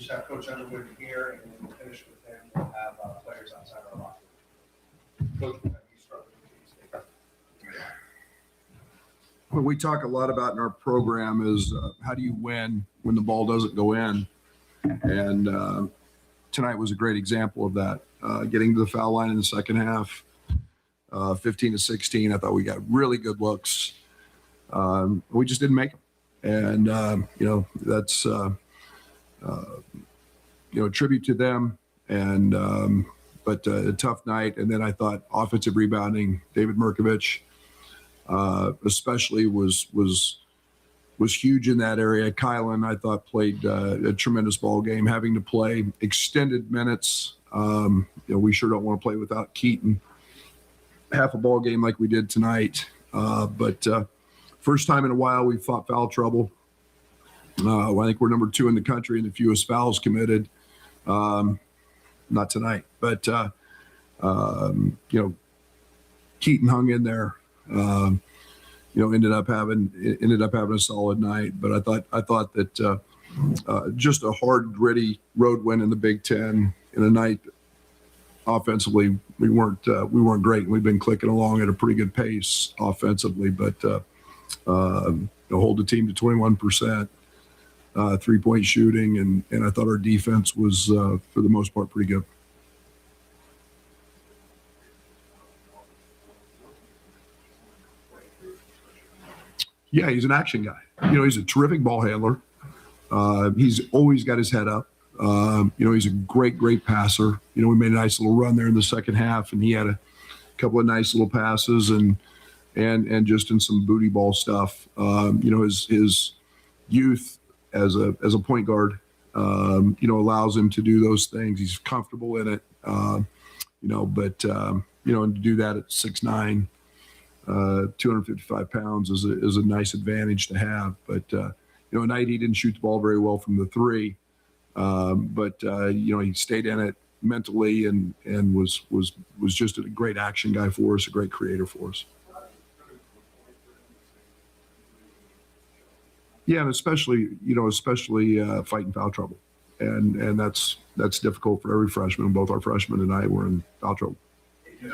just have Coach Underwood here, and then we'll finish with him. We'll have players outside our locker room. Coach, how do you start with the team? What we talk a lot about in our program is how do you win when the ball doesn't go in? And tonight was a great example of that. Getting to the foul line in the second half, 15-16, I thought we got really good looks. We just didn't make them. And, that's, a tribute to them. And, but a tough night. And then I thought offensive rebounding, David Mirkovich, especially was huge in that area. Kylan, I thought, played a tremendous ball game, having to play extended minutes. We sure don't want to play without Keaton half a ball game like we did tonight. But first time in a while we've fought foul trouble. I think we're number 2 in the country in the fewest fouls committed. Not tonight, but Keaton hung in there. Ended up having a solid night. But I thought that just a hard, gritty road win in the Big Ten in a night. Offensively, we weren't great. We've been clicking along at a pretty good pace offensively, but hold the team to 21%, 3-point shooting, and I thought our defense was for the most part pretty good. Yeah, he's an action guy. He's a terrific ball handler. He's always got his head up. He's a great passer. We made a nice little run there in the second half, and he had a couple of nice little passes and just in some booty ball stuff. His youth as a point guard, allows him to do those things. He's comfortable in it, and to do that at 6'9", 255 pounds is a nice advantage to have. But at night he didn't shoot the ball very well from the 3. But he stayed in it mentally and was just a great action guy for us, a great creator for us. Yeah, and especially fighting foul trouble, and that's difficult for every freshman. Both our freshmen and I were in foul trouble. Do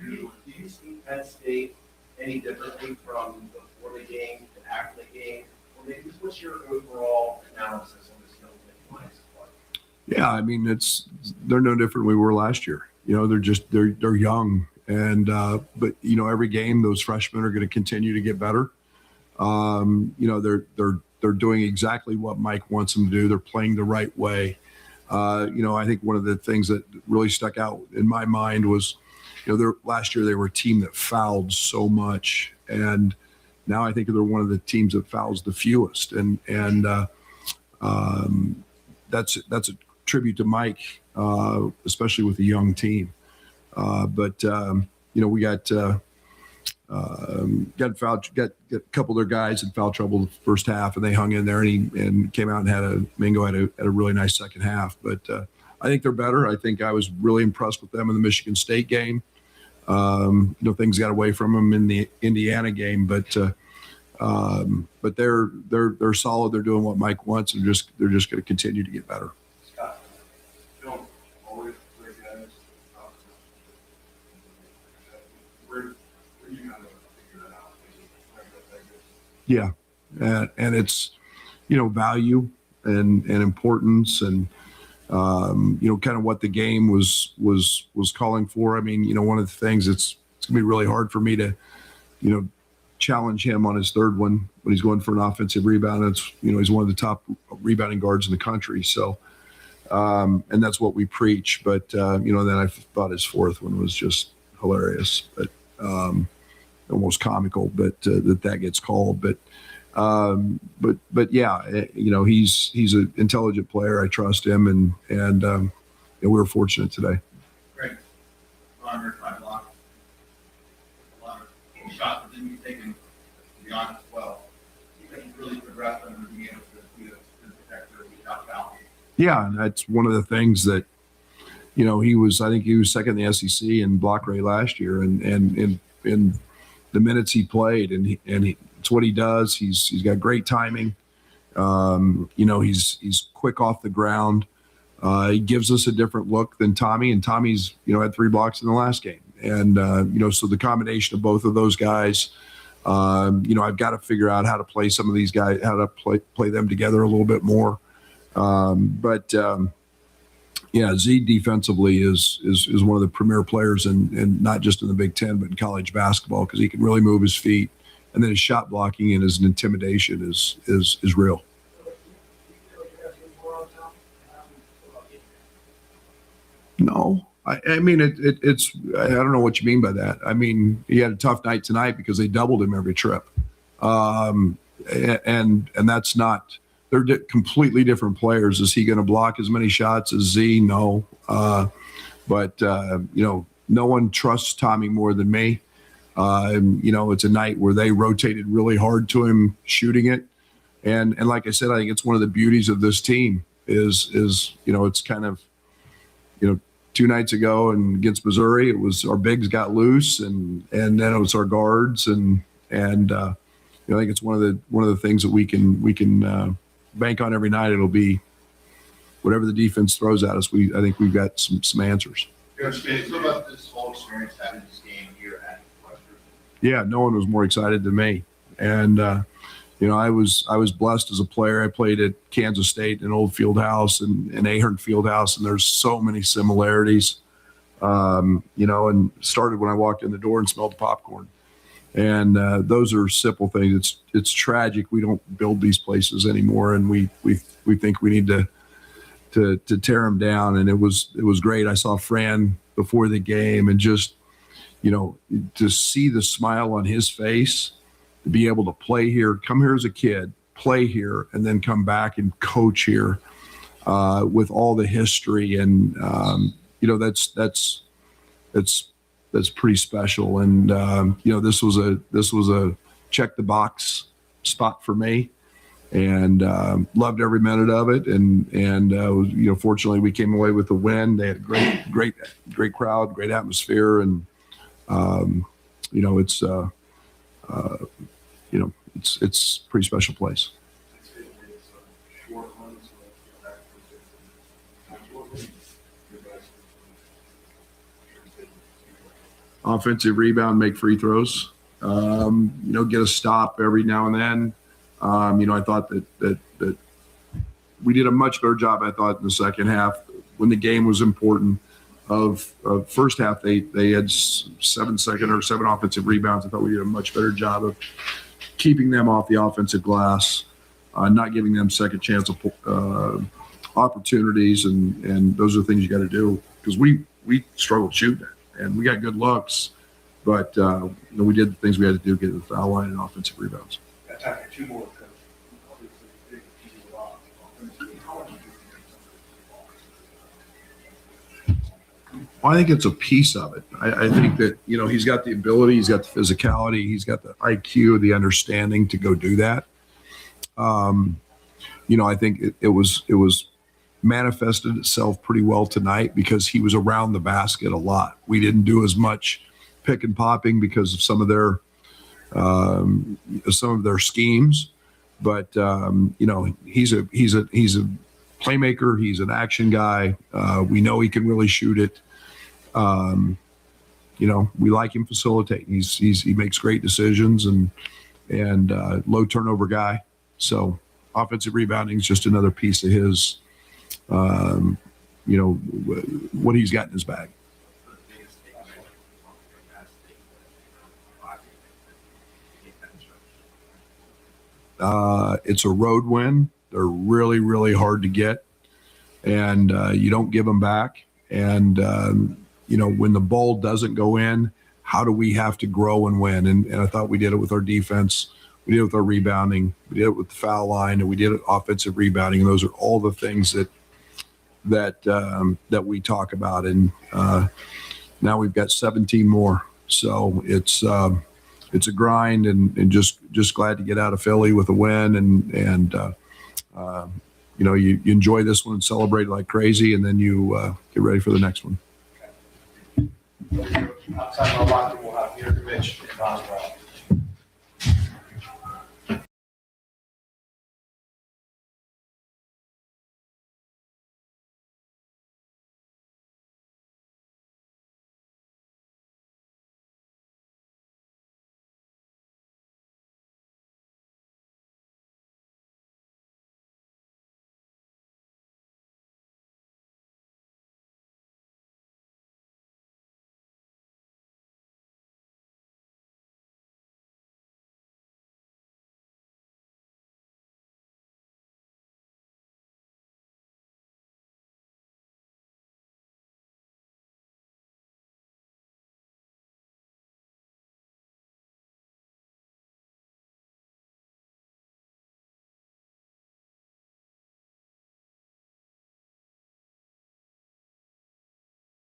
you see Penn State any differently from before the game to after the game, or maybe what's your overall analysis on this young man's part? Yeah, I mean they're no different than we were last year. They're young, and but every game those freshmen are going to continue to get better. They're doing exactly what Mike wants them to do. They're playing the right way. I think one of the things that really stuck out in my mind was, last year they were a team that fouled so much, and now I think they're one of the teams that fouls the fewest, and that's a tribute to Mike, especially with a young team. But we got fouled, got a couple of their guys in foul trouble the first half, and they hung in there, and came out and Mingo had a really nice second half. But I think they're better. I think I was really impressed with them in the Michigan State game. Things got away from them in the Indiana game, but they're solid. They're doing what Mike wants, and they're just going to continue to get better. Scott, you don't always play guys. Where you kind of figure that out? Yeah, and it's value and importance and kind of what the game was calling for. I mean, one of the things it's gonna be really hard for me to challenge him on his third one when he's going for an offensive rebound. It's he's one of the top rebounding guards in the country. So and that's what we preach. But then I thought his fourth one was just hilarious, but almost comical. But that gets called. But yeah, he's an intelligent player. I trust him, and we were fortunate today. Great. Under 5 blocks. A lot of shots that didn't be taken beyond as well. You think he really progressed under being able to be a protector without fouling? Yeah, and that's one of the things that I think he was second in the SEC in block rate last year, and in the minutes he played, and it's what he does. He's got great timing. He's quick off the ground. He gives us a different look than Tommy, and Tommy's, had 3 blocks in the last game. And, so the combination of both of those guys, I've got to figure out how to play some of these guys, how to play them together a little bit more. Z defensively is one of the premier players and not just in the Big Ten, but in college basketball, because he can really move his feet. And then his shot blocking and his intimidation is real. No, I mean, it's, I don't know what you mean by that. I mean, he had a tough night tonight because they doubled him every trip. And that's not, they're completely different players. Is he going to block as many shots as Z? No. But no one trusts Tommy more than me. It's a night where they rotated really hard to him shooting it. And like I said, I think it's one of the beauties of this team is it's kind of, 2 nights ago and against Missouri, it was our bigs got loose and then it was our guards. And I think it's one of the things that we can bank on every night. It'll be whatever the defense throws at us. I think we've got some answers. Coach, what about this whole experience having this game here at Palestra? Yeah, no one was more excited than me. And, I was blessed as a player. I played at Kansas State in Old Fieldhouse and Ahern Fieldhouse, and there's so many similarities, and started when I walked in the door and smelled the popcorn. And those are simple things. It's tragic we don't build these places anymore, and we think we need to tear them down. And it was great. I saw Fran before the game, and just to see the smile on his face, to be able to play here, come here as a kid, play here, and then come back and coach here with all the history. And that's pretty special. And this was a check the box spot for me, and loved every minute of it. And fortunately we came away with a win. They had a great crowd, great atmosphere, and it's a pretty special place. Offensive rebound, make free throws, get a stop every now and then. I thought that we did a much better job, I thought, in the second half when the game was important. Of first half, they had 7 offensive rebounds. I thought we did a much better job of keeping them off the offensive glass, not giving them second chance opportunities, and those are things you got to do, because we struggled shooting it, and we got good looks, but we did the things we had to do, get to the foul line and offensive rebounds. Got time for 2 more, Coach. Obviously, big piece of the rock. How much do you think I think it's a piece of it. I think that, he's got the ability, he's got the physicality, he's got the IQ, the understanding to go do that. I think it was manifested itself pretty well tonight because he was around the basket a lot. We didn't do as much pick and popping because of some of their schemes, but he's a playmaker. He's an action guy. We know he can really shoot it. We like him facilitating. He makes great decisions and low turnover guy. So offensive rebounding is just another piece of his, what he's got in his bag. It's a road win. They're really, really hard to get, and you don't give them back. And when the ball doesn't go in, how do we have to grow and win? And I thought we did it with our defense. We did it with our rebounding. We did it with the foul line, and we did it offensive rebounding. And those are all the things that we talk about. And now we've got 17 more. So it's a grind, and just glad to get out of Philly with a win. And you enjoy this one and celebrate like crazy, and then you get ready for the next one. Outside of our locker, we'll have Mirkovich and Boswell.